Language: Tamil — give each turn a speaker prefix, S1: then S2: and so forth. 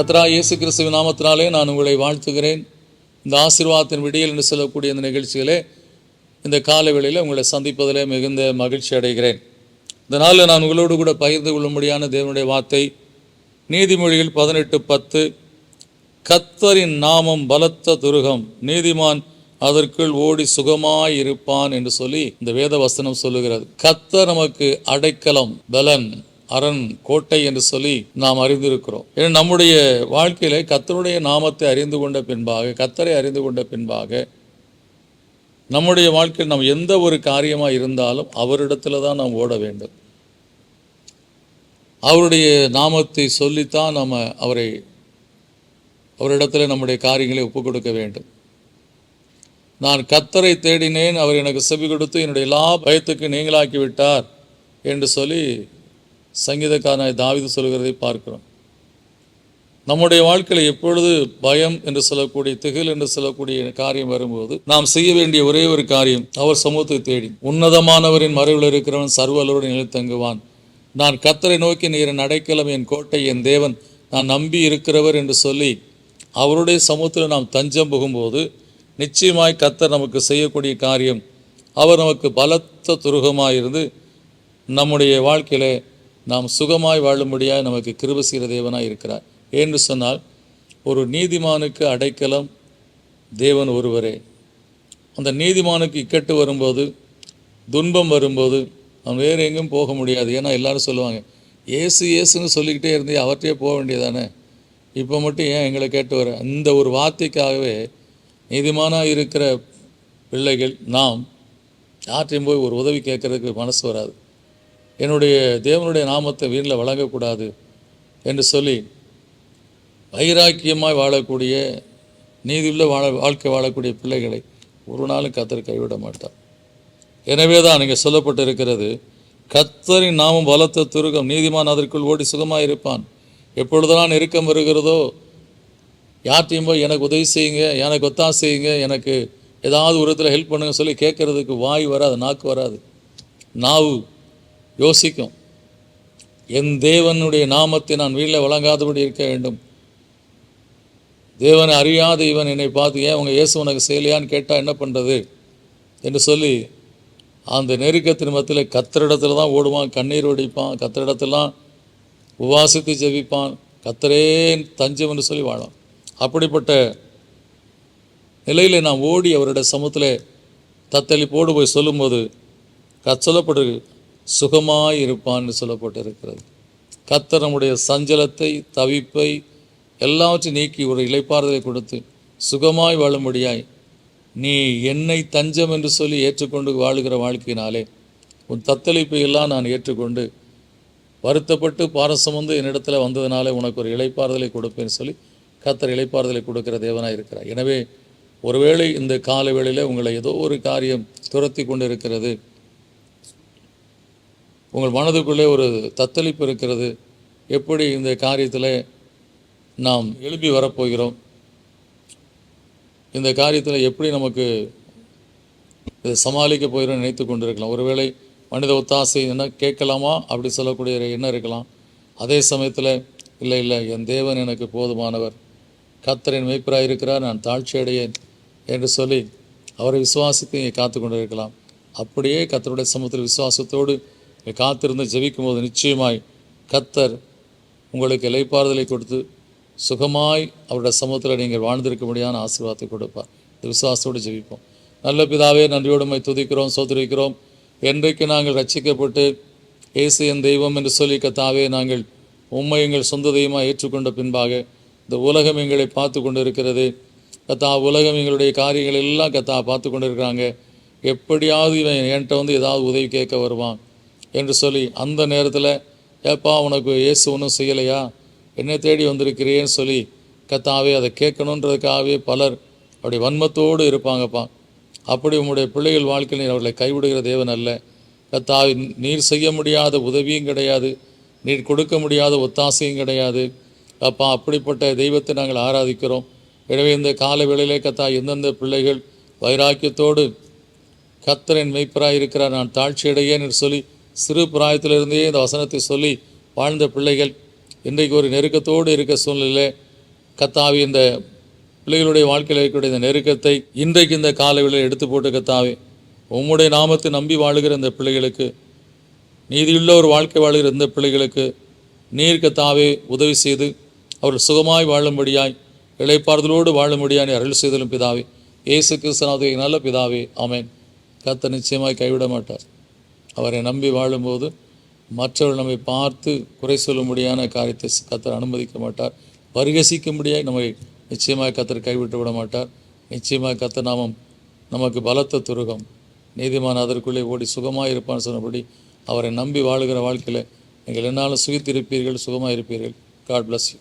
S1: கர்த்தராகிய இயேசு கிறிஸ்துவின் நாமத்தினாலே நான் உங்களை வாழ்த்துகிறேன். இந்த ஆசீர்வாதத்தின் விடியல் என்று சொல்லக்கூடிய இந்த நிகழ்ச்சியிலே இந்த காலை வேளையில் உங்களை சந்திப்பதிலே மிகுந்த மகிழ்ச்சி அடைகிறேன். இந்த நாளில் நான் உங்களோடு கூட பகிர்ந்து கொள்ளும்படியான தேவனுடைய வார்த்தை நீதிமொழிகள் 18:10. கர்த்தரின் நாமம் பலத்த துருகம், நீதிமான் அதற்குள் ஓடி சுகமாய் இருப்பான் என்று சொல்லி இந்த வேத வசனம் சொல்லுகிறது. கர்த்தர் நமக்கு அடைக்கலம், பலன், அரண், கோட்டை என்று சொல்லி நாம் அறிந்திருக்கிறோம். ஏன்னா நம்முடைய வாழ்க்கையில கர்த்தருடைய நாமத்தை அறிந்து கொண்ட பின்பாக, கர்த்தரை அறிந்து கொண்ட பின்பாக, நம்முடைய வாழ்க்கையில் நாம் எந்த ஒரு காரியமாக இருந்தாலும் அவரிடத்துல தான் நாம் ஓட வேண்டும். அவருடைய நாமத்தை சொல்லித்தான் நம்ம அவரிடத்துல நம்முடைய காரியங்களை ஒப்புக் கொடுக்க வேண்டும். நான் கர்த்தரை தேடினேன், அவர் எனக்கு செவி கொடுத்து என்னுடைய எல்லா பயத்துக்கு நீங்களாக்கி விட்டார் என்று சொல்லி சங்கீதக்காரனாய் தாவீது சொல்கிறதை பார்க்கிறோம். நம்முடைய வாழ்க்கையில் எப்பொழுது பயம் என்று சொல்லக்கூடிய, திகில் என்று சொல்லக்கூடிய காரியம் வரும்போது நாம் செய்ய வேண்டிய ஒரே ஒரு காரியம், அவர் சமூகத்தை தேடி, உன்னதமானவரின் மறைவில் இருக்கிறவன் சர்வலோடு நிலைத்தங்குவான். நான் கர்த்தரை நோக்கி, நீர் என் அடைக்கலம், என் கோட்டை, என் தேவன், நான் நம்பி இருக்கிறவர் என்று சொல்லி அவருடைய சமூகத்தில் நாம் தஞ்சம் புகும்போது நிச்சயமாய் கர்த்தர் நமக்கு செய்யக்கூடிய காரியம், அவர் நமக்கு பலத்த துருகமாக இருந்து நம்முடைய வாழ்க்கையில் நாம் சுகமாய் வாழும்படியாக நமக்கு கிருபை செய்கிற தேவனாய் இருக்கிறார். என்று சொன்னால் ஒரு நீதிமானுக்கு அடைக்கலம் தேவன் ஒருவரே. அந்த நீதிமானுக்கு இக்கட்டு வரும்போது, துன்பம் வரும்போது அவன் வேறு எங்கும் போக முடியாது. ஏன்னா எல்லாரும் சொல்லுவாங்க, ஏசு ஏசுன்னு சொல்லிக்கிட்டே இருந்தே அவர்கிட்டே போக வேண்டியதானே, இப்போ மட்டும் ஏன் எங்களை கேட்டு வர? இந்த ஒரு வார்த்தைக்காகவே நீதிமானாக இருக்கிற பிள்ளைகள் நாம் யார்ட்டையும் போய் ஒரு உதவி கேட்கறதுக்கு மனசு வராது. என்னுடைய தேவனுடைய நாமத்தை வீட்டில் வழங்கக்கூடாது என்று சொல்லி வைராக்கியமாய் வாழக்கூடிய, நீதியுள்ள வாழ்க்கை வாழக்கூடிய பிள்ளைகளை ஒரு நாளும் கர்த்தர் கைவிட மாட்டார். எனவே தான் இங்கே சொல்லப்பட்டிருக்கிறது, கர்த்தரின் நாமம் பலத்த துருகம், நீதிமான் அதற்குள் ஓடி சுகமாக இருப்பான். எப்பொழுதெல்லாம் நெருக்கம் வருகிறதோ, யார்ட்டையும் போய் எனக்கு உதவி செய்யுங்க, எனக்கு ஒத்தாசை செய்யுங்க, எனக்கு ஏதாவது ஒரு இடத்துல ஹெல்ப் பண்ணுங்க சொல்லி கேட்கறதுக்கு வாய் வராது, நாக்கு வராது, நாவு யோசிக்கும். என் தேவனுடைய நாமத்தை நான் வீட்டில் வழங்காதபடி இருக்க வேண்டும். தேவனை அறியாத இவன் என்னை பார்த்து, ஏன் உங்கள் இயேசு உனக்கு செய்யலையான்னு கேட்டால் என்ன பண்ணுறது என்று சொல்லி அந்த நெருக்கத்தின் மத்தியில் கர்த்தரிடத்துல தான் ஓடுவான், கண்ணீர் வடிப்பான், கர்த்தரிடத்துலாம் உபவாசித்து ஜெபிப்பான், கர்த்தரே தஞ்சம் என்று சொல்லி வாழான். அப்படிப்பட்ட நிலையில் நாம் ஓடி அவருடைய சமூகத்தில் தத்தளிப்போடு போய் சொல்லும்போது சொல்லப்பட்டு சுகமாய் இருப்பான்னு சொல்லப்பட்டிருக்கிறது. கர்த்தர் நம்முடைய சஞ்சலத்தை, தவிப்பை எல்லாவற்றையும் நீக்கி ஒரு இளைப்பாறுதலை கொடுத்து சுகமாய் வாழும்படியாய், நீ என்னை தஞ்சம் என்று சொல்லி ஏற்றுக்கொண்டு வாழுகிற வாழ்க்கையினாலே உன் தத்தளிப்பை எல்லாம் நான் ஏற்றுக்கொண்டு வருத்தப்பட்டு பாரசம் வந்து என்னிடத்துல வந்ததுனாலே உனக்கு ஒரு இளைப்பாறுதலை கொடுப்பேன்னு சொல்லி கர்த்தர் இளைப்பாறுதலை கொடுக்கிற தேவனாக இருக்கிறார். எனவே ஒருவேளை இந்த கால வேளையில் உங்களை ஏதோ ஒரு காரியம் துரத்தி கொண்டு இருக்கிறது, உங்கள் மனதுக்குள்ளே ஒரு தத்தளிப்பு இருக்கிறது, எப்படி இந்த காரியத்தில் நாம் எழுப்பி வரப்போகிறோம், இந்த காரியத்தில் எப்படி நமக்கு இதை சமாளிக்க போகிறோம் நினைத்து கொண்டு இருக்கலாம். ஒருவேளை மனித ஒத்தாசை என்ன கேட்கலாமா அப்படி சொல்லக்கூடிய எண்ணம் இருக்கலாம். அதே சமயத்தில் இல்லை என் தேவன் எனக்கு போதுமானவர், கர்த்தரின் மேய்ப்பராக இருக்கிறார், நான் தாழ்ச்சி அடையேன் என்று சொல்லி அவரை விசுவாசித்து இங்கே காத்து கொண்டு இருக்கலாம். அப்படியே கர்த்தருடைய சமூகத்தில் விசுவாசத்தோடு காத்திருந்து ஜெபிக்கும் போது நிச்சயமாய் கர்த்தர் உங்களுக்கு இளைப்பாறுதலை கொடுத்து சுகமாய் அவருடைய சமூகத்தில் நீங்கள் வாழ்ந்திருக்க முடியாத ஆசீர்வாதத்தை கொடுப்பார். இந்த விசுவாசத்தோடு ஜெபிப்போம். நல்ல பிதாவே, நன்றியோடுமை துதிக்கிறோம், சோதரிக்கிறோம். என்றைக்கு நாங்கள் ரட்சிக்கப்பட்டு இயேசு என் தெய்வம் என்று சொல்லி கர்த்தாவே நாங்கள் உம்மை எங்கள் சொந்த தெய்வமாக ஏற்றுக்கொண்ட பின்பாக இந்த உலகம் எங்களை பார்த்து கொண்டு இருக்கிறது. கர்த்தா, உலகம் எங்களுடைய காரியங்கள் எல்லாம் கர்த்தா பார்த்து கொண்டு இருக்கிறாங்க. எப்படியாவது இவன் என்கிட்ட வந்து ஏதாவது உதவி கேட்க வருவான் என்று சொல்லி அந்த நேரத்தில், ஏப்பா உனக்கு இயேசு ஒன்றும் செய்யலையா, என்னை தேடி வந்திருக்கிறேன்னு சொல்லி கர்த்தாவே அதை கேட்கணுன்றதுக்காகவே பலர் அப்படி வன்மத்தோடு இருப்பாங்கப்பா. அப்படி உம்முடைய பிள்ளைகள் வாழ்க்கையில் நீர் அவர்களை கைவிடுகிற தேவன் அல்ல. கர்த்தாவே, நீர் செய்ய முடியாத உதவியும் கிடையாது, நீர் கொடுக்க முடியாத ஒத்தாசையும் கிடையாது. அப்பா, அப்படிப்பட்ட தெய்வத்தை நாங்கள் ஆராதிக்கிறோம். எனவே இந்த கால வேளையிலே கர்த்தா, எந்தெந்த பிள்ளைகள் வைராக்கியத்தோடு கர்த்தரின் மெய்ப்பராக இருக்கிறார், நான் தாழ்ச்சி அடையேன் என்று சொல்லி சிறு பிராயத்திலிருந்தே இந்த வசனத்தை சொல்லி வாழ்ந்த பிள்ளைகள் இன்றைக்கு ஒரு நெருக்கத்தோடு இருக்க சூழ்நிலையில் கர்த்தாவே இந்த பிள்ளைகளுடைய வாழ்க்கையில் இருக்கக்கூடிய இந்த நெருக்கத்தை இன்றைக்கு இந்த காலவெளியில் எடுத்து போட்டு கர்த்தாவே உம்முடைய நாமத்தை நம்பி வாழுகிற இந்த பிள்ளைகளுக்கு, நீதியுள்ள ஒரு வாழ்க்கை வாழுகிற இந்த பிள்ளைகளுக்கு நீர் கர்த்தாவே உதவி செய்து அவர்கள் சுகமாய் வாழும்படியாய் இளைப்பாறுதலோடு வாழும்படியாய் அருள் செய்தலும் பிதாவே. இயேசு கிறிஸ்துவின் நல்ல பிதாவே, ஆமென். கர்த்தர் நிச்சயமாய் கைவிட மாட்டார். அவரை நம்பி வாழும்போது மற்றவர்கள் நம்மை பார்த்து குறை சொல்லும்படியான காரியத்தை கர்த்தர் அனுமதிக்க மாட்டார். பரிகசிக்கும்படியாய் நம்மை நிச்சயமாக கர்த்தர் கைவிட்டு விட மாட்டார். நிச்சயமாக கர்த்தர் நாமம் நமக்கு பலத்த துருகம். நீதிமான் அதற்குள்ளே ஓடி சுகமாக இருப்பான்னு சொன்னபடி அவரை நம்பி வாழுகிற வாழ்க்கையில் நீங்கள் என்னாலும் சுகித்திருப்பீர்கள், சுகமாக இருப்பீர்கள். God bless you.